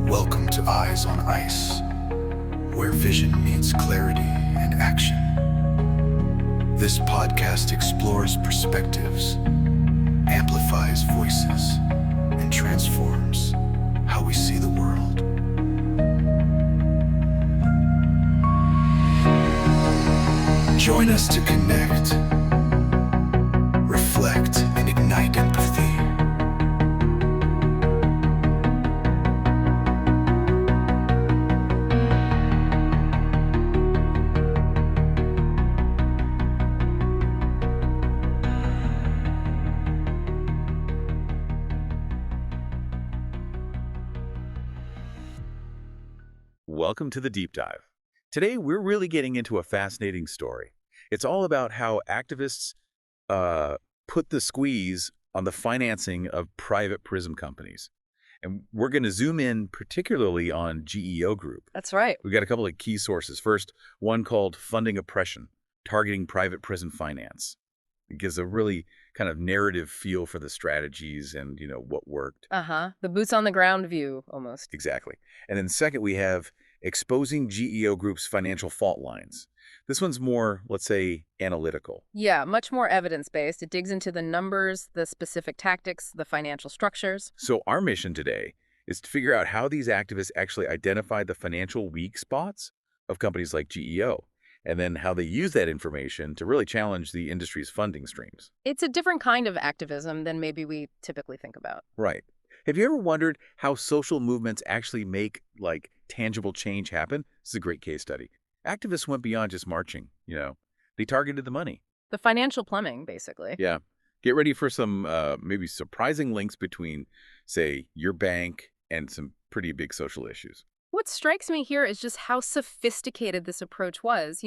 Welcome to Eyes on Ice, where vision meets clarity and action. This podcast explores perspectives, amplifies voices, and transforms how we see the world. Join us to connect, reflect, and ignite empathy. Welcome to the Deep Dive. Today, we're really getting into a fascinating story. It's all about how activists put the squeeze on the financing of private prison companies. And we're going to zoom in particularly on GEO Group. That's right. We've got a couple of key sources. First, one called Funding Oppression, Targeting Private Prison Finance. It gives a really kind of narrative feel for the strategies and, what worked. The boots on the ground view, almost. Exactly. And then second, we have Exposing GEO Group's Financial Fault Lines. This one's more, let's say, analytical. Yeah, much more evidence-based. It digs into the numbers, the specific tactics, the financial structures. So our mission today is to figure out how these activists actually identify the financial weak spots of companies like GEO, and then how they use that information to really challenge the industry's funding streams. It's a different kind of activism than maybe we typically think about. Right. Have you ever wondered how social movements actually make, tangible change happen? This is a great case study. Activists went beyond just marching, They targeted the money. The financial plumbing, basically. Yeah. Get ready for some maybe surprising links between, say, your bank and some pretty big social issues. What strikes me here is just how sophisticated this approach was.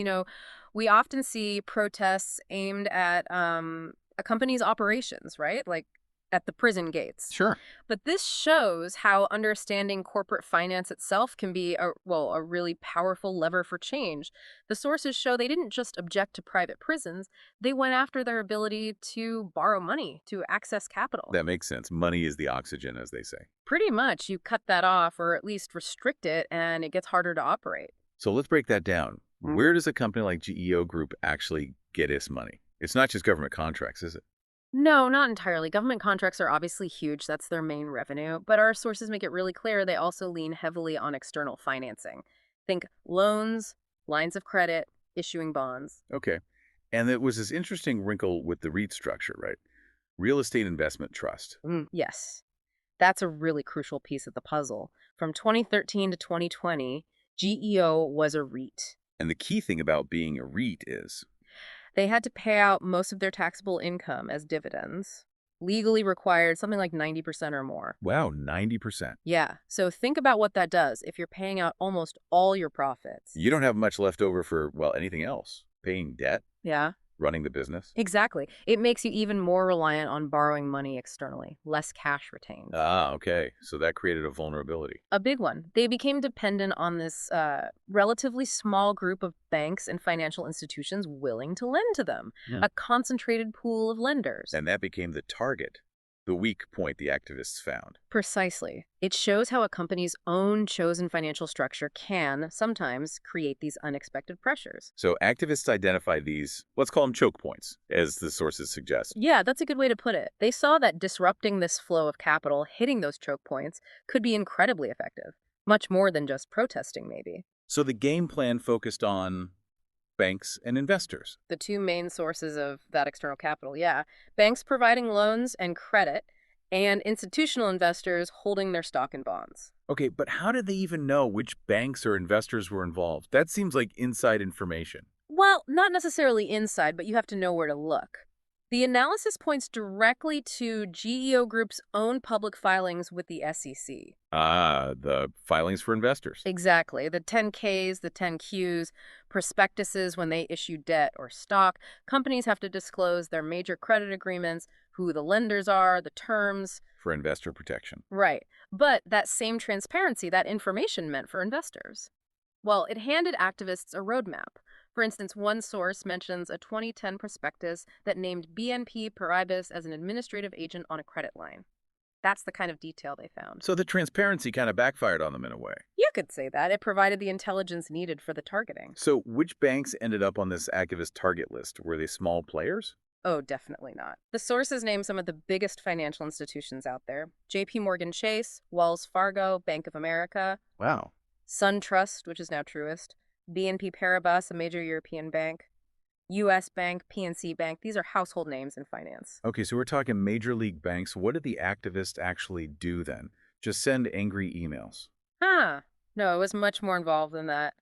We often see protests aimed at a company's operations, right? Like at the prison gates. Sure. But this shows how understanding corporate finance itself can be a really powerful lever for change. The sources show they didn't just object to private prisons, they went after their ability to borrow money, to access capital. That makes sense. Money is the oxygen, as they say. Pretty much, you cut that off or at least restrict it, and it gets harder to operate. So let's break that down. Where does a company like GEO Group actually get its money? It's not just government contracts, is it? No, not entirely. Government contracts are obviously huge. That's their main revenue. But our sources make it really clear they also lean heavily on external financing. Think loans, lines of credit, issuing bonds. Okay. And there was this interesting wrinkle with the REIT structure, right? Real Estate Investment Trust. Yes. That's a really crucial piece of the puzzle. From 2013 to 2020, GEO was a REIT. And the key thing about being a REIT is they had to pay out most of their taxable income as dividends, legally required something like 90% or more. wow, 90%. Yeah, so think about what that does if you're paying out almost all your profits. You don't have much left over for, anything else. Paying debt, Yeah, running the business. exactly. It makes you even more reliant on borrowing money externally, less cash retained. Ah, okay. So that created a vulnerability. A big one. They became dependent on this relatively small group of banks and financial institutions willing to lend to them, a concentrated pool of lenders. And that became the target, the weak point the activists found. Precisely. It shows how a company's own chosen financial structure can sometimes create these unexpected pressures. So activists identified these, let's call them choke points, as the sources suggest. Yeah, that's a good way to put it. They saw that disrupting this flow of capital, hitting those choke points, could be incredibly effective. Much more than just protesting, maybe. So the game plan focused on banks and investors. The two main sources of that external capital, yeah. Banks providing loans and credit, and institutional investors holding their stock and bonds. Okay, but how did they even know which banks or investors were involved? That seems like inside information. Well, not necessarily inside, but you have to know where to look. The analysis points directly to GEO Group's own public filings with the SEC. Ah, the filings for investors. Exactly. The 10Ks, the 10Qs, prospectuses when they issue debt or stock. Companies have to disclose their major credit agreements, who the lenders are, the terms. For investor protection. Right. But that same transparency, that information meant for investors. Well, it handed activists a roadmap. For instance, one source mentions a 2010 prospectus that named BNP Paribas as an administrative agent on a credit line. That's the kind of detail they found. So the transparency kind of backfired on them in a way. You could say that. It provided the intelligence needed for the targeting. So which banks ended up on this activist target list? Were they small players? Oh, definitely not. The sources name some of the biggest financial institutions out there. JP Morgan Chase, Wells Fargo, Bank of America, Wow. SunTrust, which is now Truist, BNP Paribas, a major European bank, US Bank, PNC Bank. These are household names in finance. Okay, so we're talking major league banks. What did the activists actually do then? Just send angry emails. No, it was much more involved than that.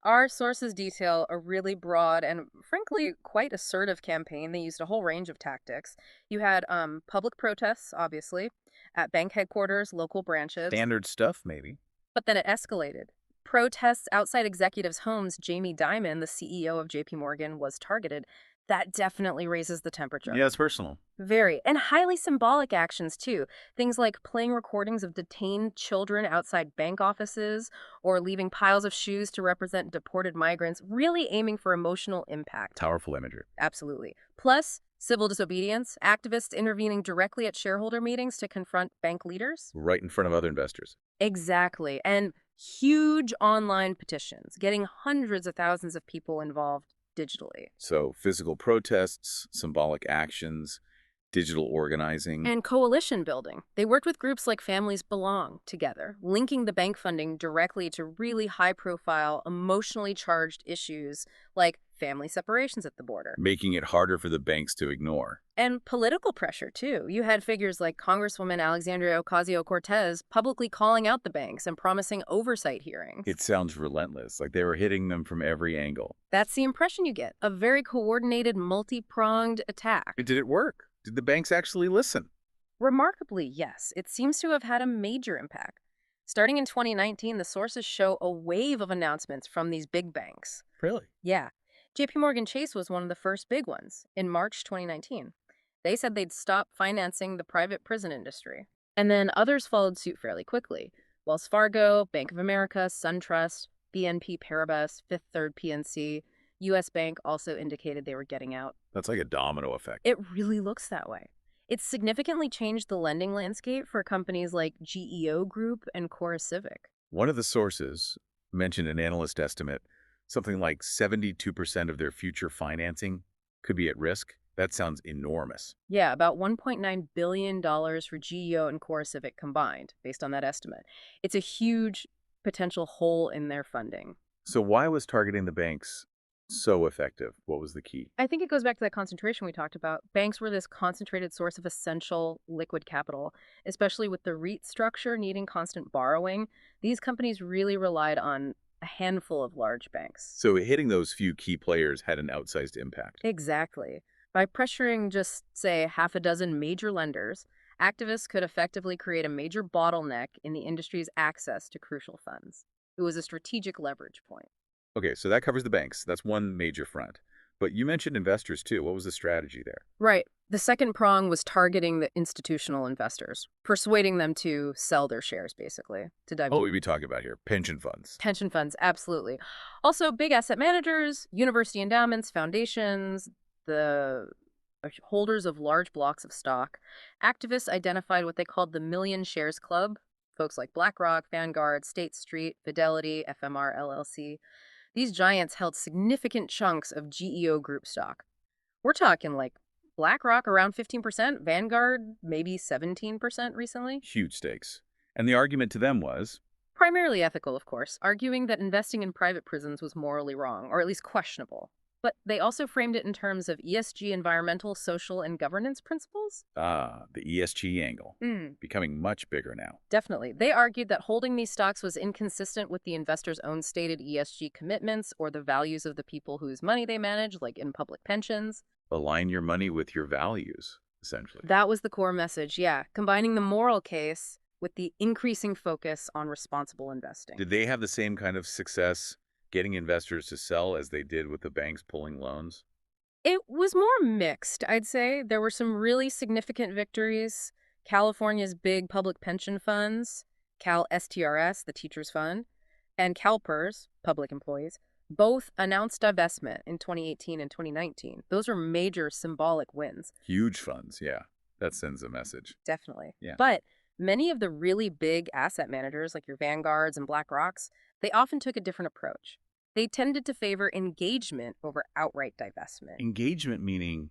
Our sources detail a really broad and, frankly, quite assertive campaign. They used a whole range of tactics. You had public protests, obviously, at bank headquarters, local branches. Standard stuff, maybe. But then it escalated. Protests outside executives' homes. Jamie Dimon, the CEO of JP Morgan, was targeted. That definitely raises the temperature. Yeah, it's personal. Very. And highly symbolic actions, too. Things like playing recordings of detained children outside bank offices or leaving piles of shoes to represent deported migrants, really aiming for emotional impact. Powerful imagery. Absolutely. Plus, civil disobedience, activists intervening directly at shareholder meetings to confront bank leaders. Right in front of other investors. Exactly. And huge online petitions, getting hundreds of thousands of people involved digitally. So physical protests, symbolic actions, digital organizing. And coalition building. They worked with groups like Families Belong together, linking the bank funding directly to really high-profile, emotionally charged issues like family separations at the border. Making it harder for the banks to ignore. And political pressure, too. You had figures like Congresswoman Alexandria Ocasio-Cortez publicly calling out the banks and promising oversight hearings. It sounds relentless, like they were hitting them from every angle. That's the impression you get, a very coordinated, multi-pronged attack. Did it work? Did the banks actually listen? Remarkably, yes. It seems to have had a major impact. Starting in 2019, the sources show a wave of announcements from these big banks. Really? Yeah. JP Morgan Chase was one of the first big ones in March 2019. They said they'd stop financing the private prison industry. And then others followed suit fairly quickly. Wells Fargo, Bank of America, SunTrust, BNP Paribas, Fifth Third PNC, US Bank also indicated they were getting out. That's like a domino effect. It really looks that way. It's significantly changed the lending landscape for companies like GEO Group and Cora Civic. One of the sources mentioned an analyst estimate, something like 72% of their future financing could be at risk. That sounds enormous. Yeah, about $1.9 billion for GEO and Cora Civic combined, based on that estimate. It's a huge potential hole in their funding. So why was targeting the banks so effective? What was the key? I think it goes back to that concentration we talked about. Banks were this concentrated source of essential liquid capital, especially with the REIT structure needing constant borrowing. These companies really relied on a handful of large banks. So hitting those few key players had an outsized impact. Exactly. By pressuring just, say, half a dozen major lenders, activists could effectively create a major bottleneck in the industry's access to crucial funds. It was a strategic leverage point. Okay, so that covers the banks. That's one major front. But you mentioned investors too. What was the strategy there? Right. The second prong was targeting the institutional investors, persuading them to sell their shares, basically, to dive What would we be talking about here? Pension funds. Pension funds, absolutely. Also, big asset managers, university endowments, foundations, the holders of large blocks of stock. Activists identified what they called the Million Shares Club, folks like BlackRock, Vanguard, State Street, Fidelity, FMR, LLC. These giants held significant chunks of GEO Group stock. We're talking like BlackRock around 15%, Vanguard maybe 17% recently. Huge stakes. And the argument to them was, Primarily ethical, of course, arguing that investing in private prisons was morally wrong, or at least questionable. But they also framed it in terms of ESG, environmental, social, and governance principles. the ESG angle, becoming much bigger now. Definitely. They argued that holding these stocks was inconsistent with the investors' own stated ESG commitments or the values of the people whose money they manage, like in public pensions. Align your money with your values, essentially. That was the core message, yeah, combining the moral case with the increasing focus on responsible investing. Did they have the same kind of success getting investors to sell as they did with the banks pulling loans? It was more mixed, I'd say. There were some really significant victories. California's big public pension funds, Cal STRS, the teachers fund, and CalPERS, public employees, both announced divestment in 2018 and 2019. Those were major symbolic wins. Huge funds, yeah. That sends a message. Definitely. Yeah. But Many of the really big asset managers, like your Vanguards and BlackRocks, they often took a different approach. They tended to favor engagement over outright divestment. Engagement meaning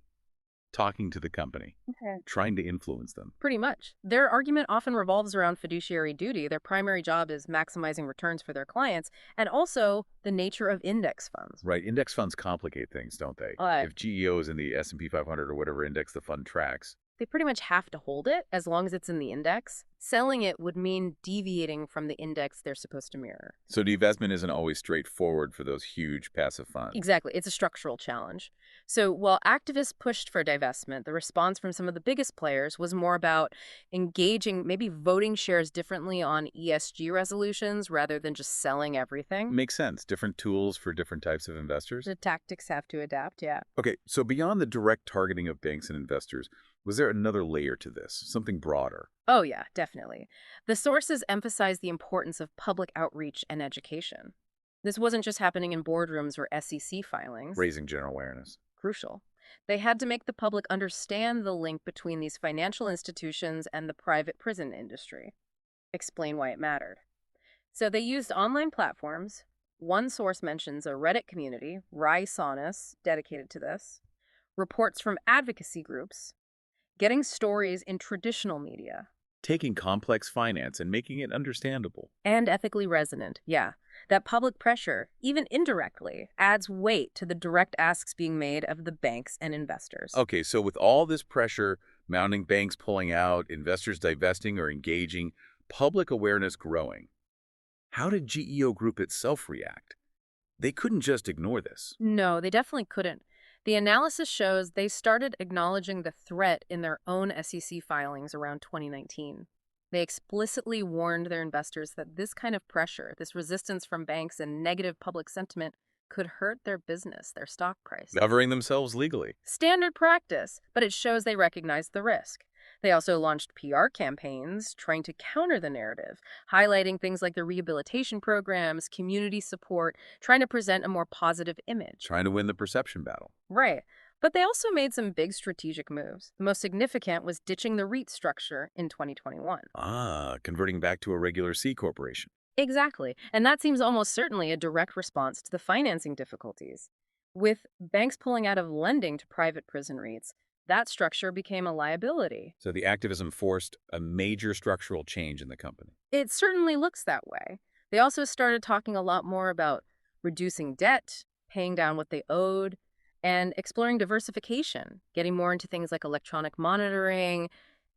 talking to the company, Okay. trying to influence them. Pretty much. Their argument often revolves around fiduciary duty. Their primary job is maximizing returns for their clients, and also the nature of index funds. Right. Index funds complicate things, don't they? Uh, If GEO is in the S&P 500 or whatever index the fund tracks, They pretty much have to hold it as long as it's in the index. Selling it would mean deviating from the index they're supposed to mirror. so divestment isn't always straightforward for those huge passive funds. Exactly. It's a structural challenge. So while activists pushed for divestment, the response from some of the biggest players was more about engaging, maybe voting shares differently on ESG resolutions rather than just selling everything. Makes sense. Different tools for different types of investors. The tactics have to adapt, yeah. Okay, so beyond the direct targeting of banks and investors, was there another layer to this, something broader? Oh, yeah, definitely. The sources emphasize the importance of public outreach and education. This wasn't just happening in boardrooms or SEC filings. Raising general awareness. Crucial. They had to make the public understand the link between these financial institutions and the private prison industry. Explain why it mattered. So they used online platforms. One source mentions a Reddit community, Rai Saunas, dedicated to this, reports from advocacy groups, getting stories in traditional media, Taking complex finance and making it understandable. and ethically resonant. Yeah, that public pressure, even indirectly, adds weight to the direct asks being made of the banks and investors. Okay, so with all this pressure, mounting banks pulling out, investors divesting or engaging, public awareness growing, how did GEO Group itself react? They couldn't just ignore this. No, they definitely couldn't. The analysis shows they started acknowledging the threat in their own SEC filings around 2019. They explicitly warned their investors that this kind of pressure, this resistance from banks and negative public sentiment could hurt their business, their stock price. Covering themselves legally. Standard practice, but it shows they recognized the risk. They also launched PR campaigns trying to counter the narrative, highlighting things like the rehabilitation programs, community support, trying to present a more positive image. Trying to win the perception battle. Right. But they also made some big strategic moves. The most significant was ditching the REIT structure in 2021. Converting back to a regular C corporation. Exactly. And that seems almost certainly a direct response to the financing difficulties. With banks pulling out of lending to private prison REITs, that structure became a liability. So the activism forced a major structural change in the company. It certainly looks that way. They also started talking a lot more about reducing debt, paying down what they owed, and exploring diversification, getting more into things like electronic monitoring,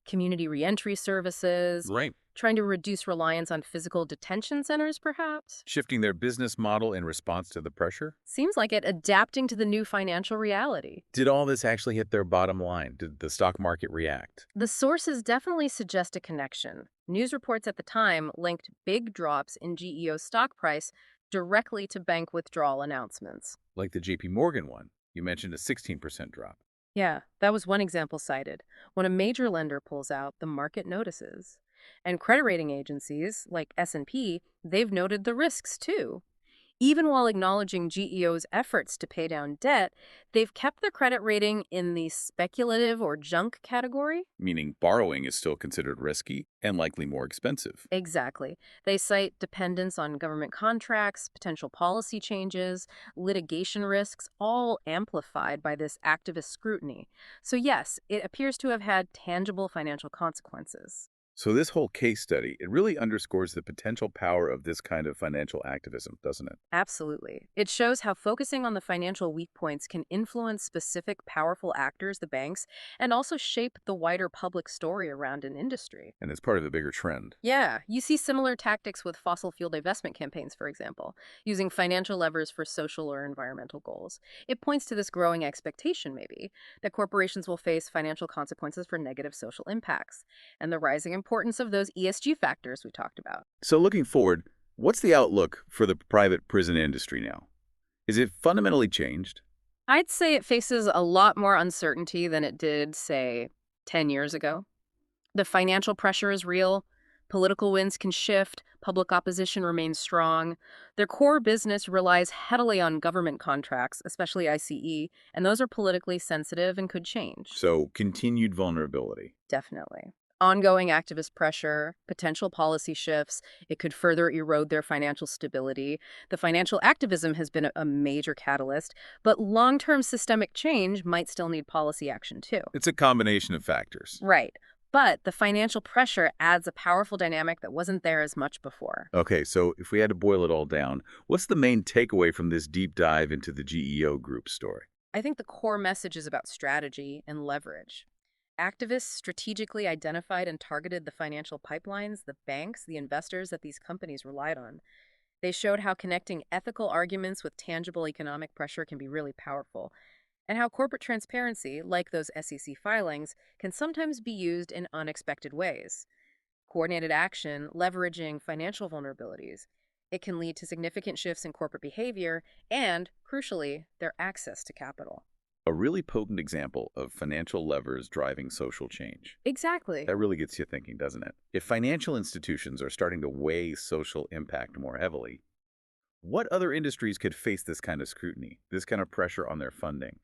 community reentry services, Right. trying to reduce reliance on physical detention centers, perhaps. Shifting their business model in response to the pressure? Seems like it, adapting to the new financial reality. Did all this actually hit their bottom line? Did the stock market react? The sources definitely suggest a connection. News reports at the time linked big drops in GEO stock price directly to bank withdrawal announcements. Like the JP Morgan one. You mentioned a 16% drop. Yeah, that was one example cited. When a major lender pulls out, the market notices. And credit rating agencies, like S&P, they've noted the risks too. Even while acknowledging GEO's efforts to pay down debt, they've kept their credit rating in the speculative or junk category. Meaning borrowing is still considered risky and likely more expensive. Exactly. They cite dependence on government contracts, potential policy changes, litigation risks, all amplified by this activist scrutiny. So yes, it appears to have had tangible financial consequences. So this whole case study, it really underscores the potential power of this kind of financial activism, doesn't it? Absolutely. It shows how focusing on the financial weak points can influence specific powerful actors, the banks, and also shape the wider public story around an industry. And it's part of a bigger trend. Yeah, you see similar tactics with fossil fuel divestment campaigns, for example, using financial levers for social or environmental goals. It points to this growing expectation, maybe, that corporations will face financial consequences for negative social impacts, and the rising importance of those ESG factors we talked about. So looking forward, what's the outlook for the private prison industry now? Is it fundamentally changed? I'd say it faces a lot more uncertainty than it did, say, 10 years ago. The financial pressure is real. Political winds can shift. Public opposition remains strong. Their core business relies heavily on government contracts, especially ICE, and those are politically sensitive and could change. So continued vulnerability. Definitely. Ongoing activist pressure, potential policy shifts, it could further erode their financial stability. The financial activism has been a major catalyst, but long-term systemic change might still need policy action too. It's a combination of factors. Right. But the financial pressure adds a powerful dynamic that wasn't there as much before. Okay, so if we had to boil it all down, what's the main takeaway from this deep dive into the GEO Group story? I think the core message is about strategy and leverage. Activists strategically identified and targeted the financial pipelines, the banks, the investors that these companies relied on. They showed how connecting ethical arguments with tangible economic pressure can be really powerful, and how corporate transparency, like those SEC filings, can sometimes be used in unexpected ways. Coordinated action, leveraging financial vulnerabilities, it can lead to significant shifts in corporate behavior and, crucially, their access to capital. A really potent example of financial levers driving social change. Exactly. That really gets you thinking, doesn't it? If financial institutions are starting to weigh social impact more heavily, what other industries could face this kind of scrutiny, this kind of pressure on their funding?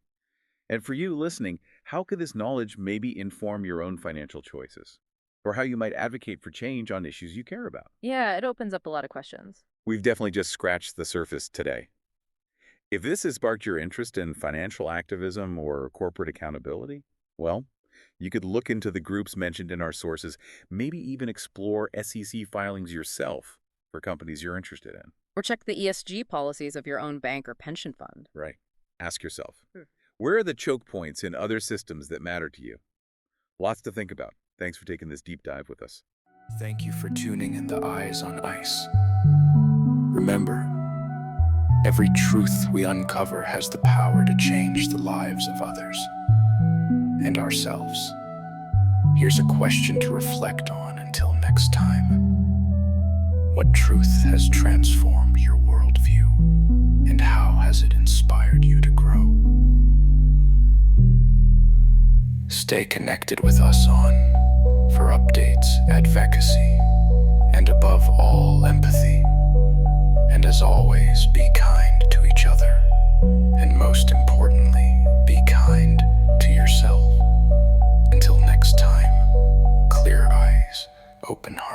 And for you listening, how could this knowledge maybe inform your own financial choices? Or how you might advocate for change on issues you care about? Yeah, it opens up a lot of questions. We've definitely just scratched the surface today. If this has sparked your interest in financial activism or corporate accountability, well, you could look into the groups mentioned in our sources, maybe even explore SEC filings yourself for companies you're interested in. Or check the ESG policies of your own bank or pension fund. Right. Ask yourself, where are the choke points in other systems that matter to you? Lots to think about. Thanks for taking this deep dive with us. Thank you for tuning in to Eyes on Ice. Remember, every truth we uncover has the power to change the lives of others and ourselves. Here's a question to reflect on until next time. What truth has transformed your worldview, and how has it inspired you to grow? Stay connected with us for updates, advocacy, and above all, empathy. And as always, be kind to each other, and most importantly, be kind to yourself. Until next time, clear eyes, open heart.